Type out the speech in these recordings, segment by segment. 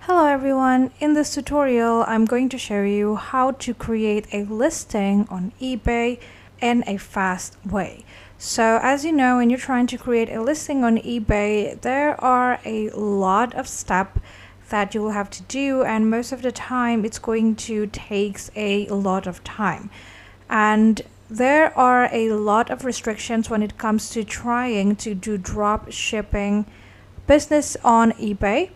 Hello everyone, in this tutorial I'm going to show you how to create a listing on eBay in a fast way. So as you know, when you're trying to create a listing on eBay, there are a lot of steps that you will have to do, and most of the time it's going to take a lot of time. And there are a lot of restrictions when it comes to trying to do drop shipping business on eBay.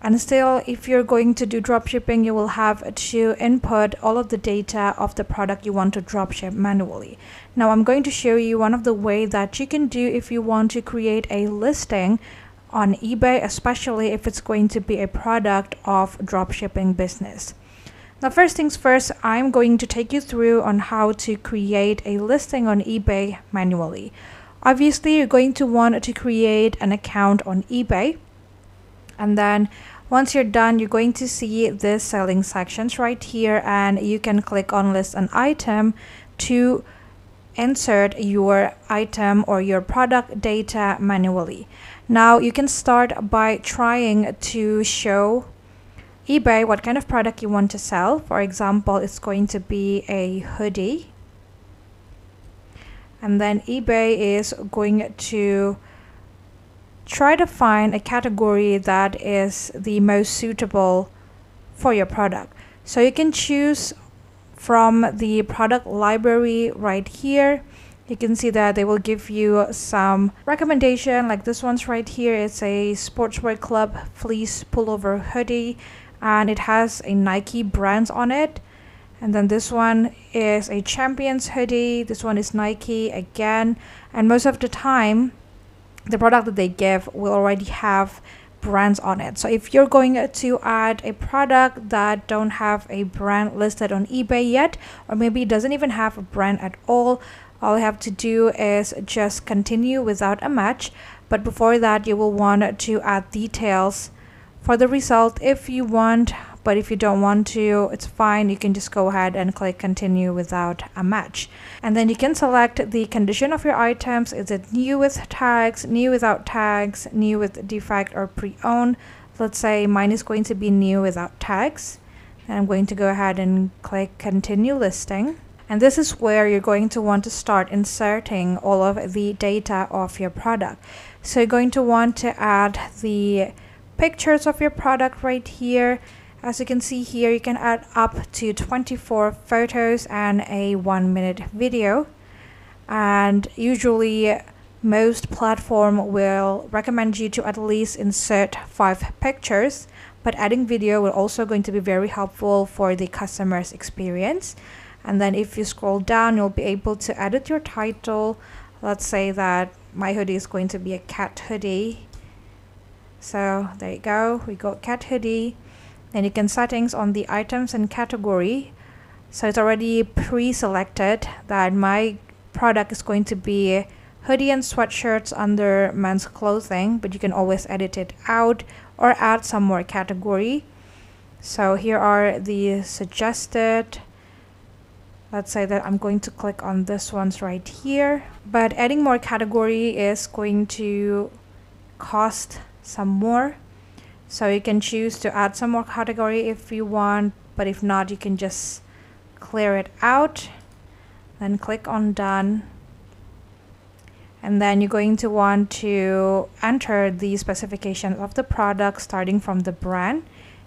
And still, if you're going to do dropshipping, you will have to input all of the data of the product you want to dropship manually. Now, I'm going to show you one of the ways that you can do if you want to create a listing on eBay, especially if it's going to be a product of dropshipping business. Now, first things first, I'm going to take you through on how to create a listing on eBay manually. Obviously, you're going to want to create an account on eBay. And then once you're done, you're going to see this selling sections right here, and you can click on list an item to insert your item or your product data manually. Now you can start by trying to show eBay what kind of product you want to sell. For example, it's going to be a hoodie, and then eBay is going to try to find a category that is the most suitable for your product. So you can choose from the product library right here. You can see that they will give you some recommendation, like this one's right here. It's a sportswear club fleece pullover hoodie, and it has a Nike brand on it. And then this one is a Champions hoodie. This one is Nike again. And most of the time, the product that they give will already have brands on it. So if you're going to add a product that don't have a brand listed on eBay yet, or maybe it doesn't even have a brand at all you have to do is just continue without a match. But before that, you will want to add details for the result if you want. But if you don't want to, it's fine. You can just go ahead and click continue without a match. And then you can select the condition of your items. Is it new with tags, new without tags, new with defect, or pre-owned? Let's say mine is going to be new without tags. And I'm going to go ahead and click continue listing. And this is where you're going to want to start inserting all of the data of your product. So you're going to want to add the pictures of your product right here. As you can see here, you can add up to 24 photos and a 1-minute video. And usually most platform will recommend you to at least insert 5 pictures, but adding video will also going to be very helpful for the customer's experience. And then if you scroll down, you'll be able to edit your title. Let's say that my hoodie is going to be a cat hoodie. So there you go, we got cat hoodie. Then you can settings on the items and category. So it's already pre-selected that my product is going to be hoodie and sweatshirts under men's clothing, but you can always edit it out or add some more category. So here are the suggested. Let's say that I'm going to click on this one's right here, but adding more category is going to cost some more. So you can choose to add some more category if you want, but if not, you can just clear it out. Then click on done. And then you're going to want to enter the specifications of the product starting from the brand.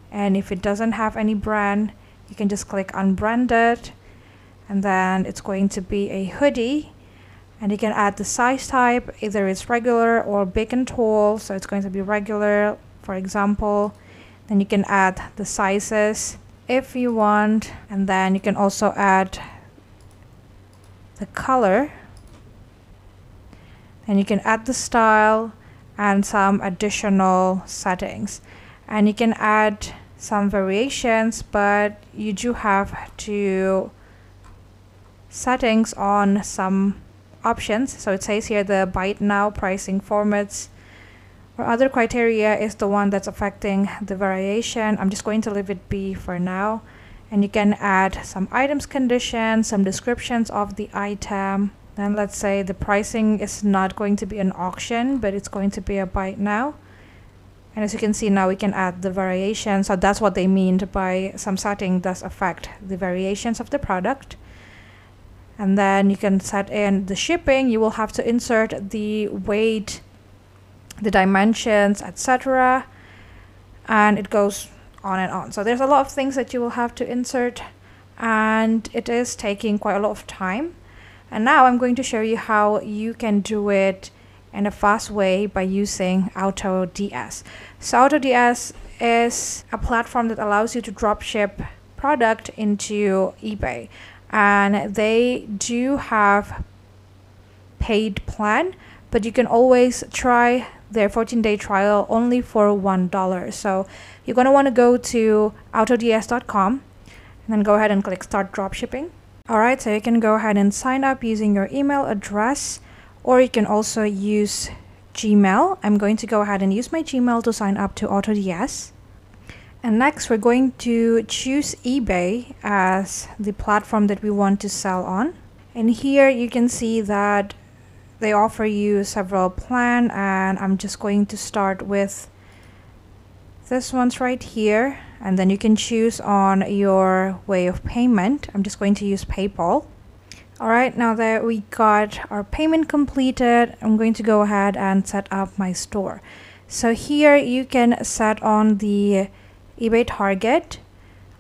And if it doesn't have any brand, you can just click unbranded. And then it's going to be a hoodie. And you can add the size type, either it's regular or big and tall. So it's going to be regular, for example. Then you can add the sizes if you want, and then you can also add the color, and you can add the style and some additional settings. And you can add some variations, but you do have to settings on some options. So it says here the buy it now pricing formats or other criteria is the one that's affecting the variation. I'm just going to leave it be for now. And you can add some items conditions, some descriptions of the item. Then let's say the pricing is not going to be an auction, but it's going to be a buy it now. And as you can see now, we can add the variation. So that's what they mean by some setting does affect the variations of the product. And then you can set in the shipping. You will have to insert the weight, the dimensions, etc. And it goes on and on. So there's a lot of things that you will have to insert, and it is taking quite a lot of time. And now I'm going to show you how you can do it in a fast way by using AutoDS. So AutoDS is a platform that allows you to drop ship product into eBay, and they do have paid plan, but you can always try their 14-day trial only for $1. So you're going to want to go to autods.com and then go ahead and click start dropshipping. Alright, so you can go ahead and sign up using your email address, or you can also use Gmail. I'm going to go ahead and use my Gmail to sign up to AutoDS. And next we're going to choose eBay as the platform that we want to sell on. And here you can see that they offer you several plans, and I'm just going to start with this one's right here, and then you can choose on your way of payment. I'm just going to use PayPal. Alright, now that we got our payment completed, I'm going to go ahead and set up my store. So here you can set on the eBay target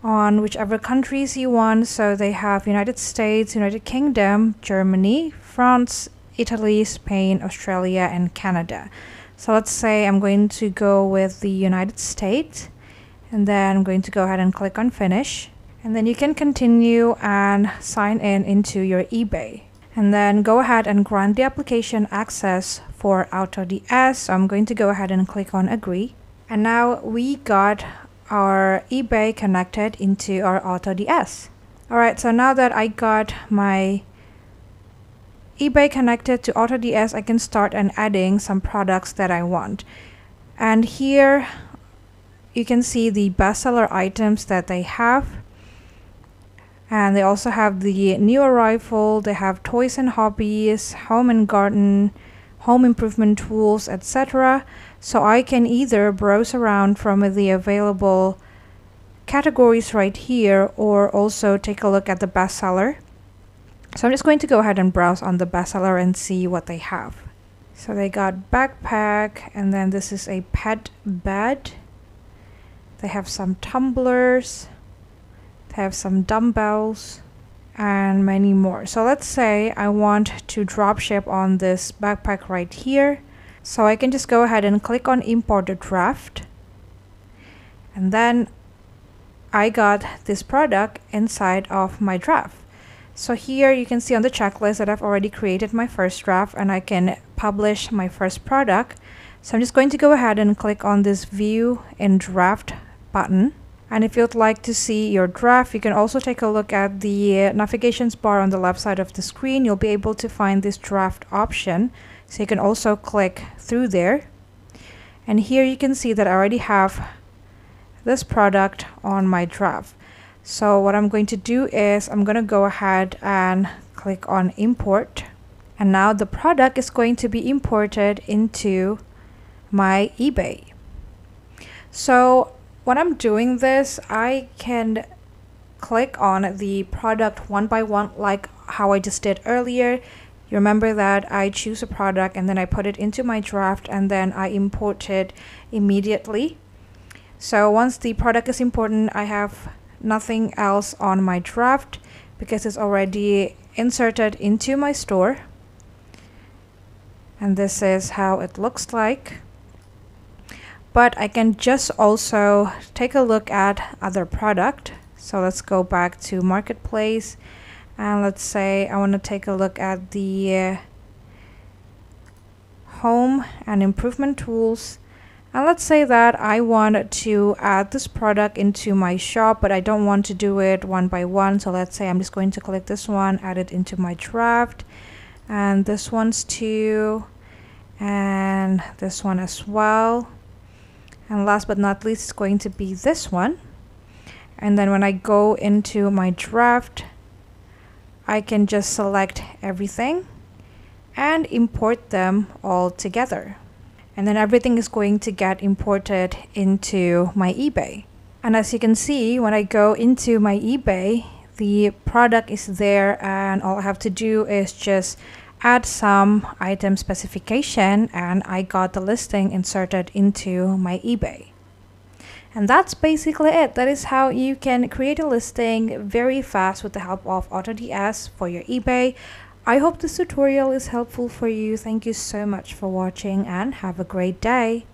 on whichever countries you want. So they have United States, United Kingdom, Germany, France, Italy, Spain, Australia, and Canada. So let's say I'm going to go with the United States, and then I'm going to go ahead and click on finish. And then you can continue and sign in into your eBay. And then go ahead and grant the application access for AutoDS. So I'm going to go ahead and click on agree. And now we got our eBay connected into our AutoDS. Alright, so now that I got my eBay connected to AutoDS, I can start and adding some products that I want. And here you can see the bestseller items that they have. And they also have the new arrival, they have toys and hobbies, home and garden, home improvement tools, etc. So I can either browse around from the available categories right here, or also take a look at the bestseller. So I'm just going to go ahead and browse on the bestseller and see what they have. So they got backpack, and then this is a pet bed. They have some tumblers. They have some dumbbells and many more. So let's say I want to drop ship on this backpack right here. So I can just go ahead and click on import the draft. And then I got this product inside of my draft. So here you can see on the checklist that I've already created my first draft, and I can publish my first product. So I'm just going to go ahead and click on this view in draft button. And if you'd like to see your draft, you can also take a look at the navigations bar on the left side of the screen. You'll be able to find this draft option. So you can also click through there. And here you can see that I already have this product on my draft. So what I'm going to do is I'm going to go ahead and click on import. And now the product is going to be imported into my eBay. So when I'm doing this, I can click on the product one by one, like how I just did earlier. You remember that I choose a product and then I put it into my draft, and then I import it immediately. So once the product is imported, I have nothing else on my draft because it's already inserted into my store. And this is how it looks like. But I can just also take a look at other product. So let's go back to marketplace, and let's say I want to take a look at the home and improvement tools. And let's say that I want to add this product into my shop, but I don't want to do it one by one. So let's say I'm just going to click this one, add it into my draft, and this one's too, and this one as well. And last but not least, it's going to be this one. And then when I go into my draft, I can just select everything and import them all together. and then everything is going to get imported into my eBay. And as you can see, when I go into my eBay, the product is there, and all I have to do is just add some item specification, and I got the listing inserted into my eBay. And that's basically it. That is how you can create a listing very fast with the help of AutoDS for your eBay. I hope this tutorial is helpful for you. Thank you so much for watching and have a great day.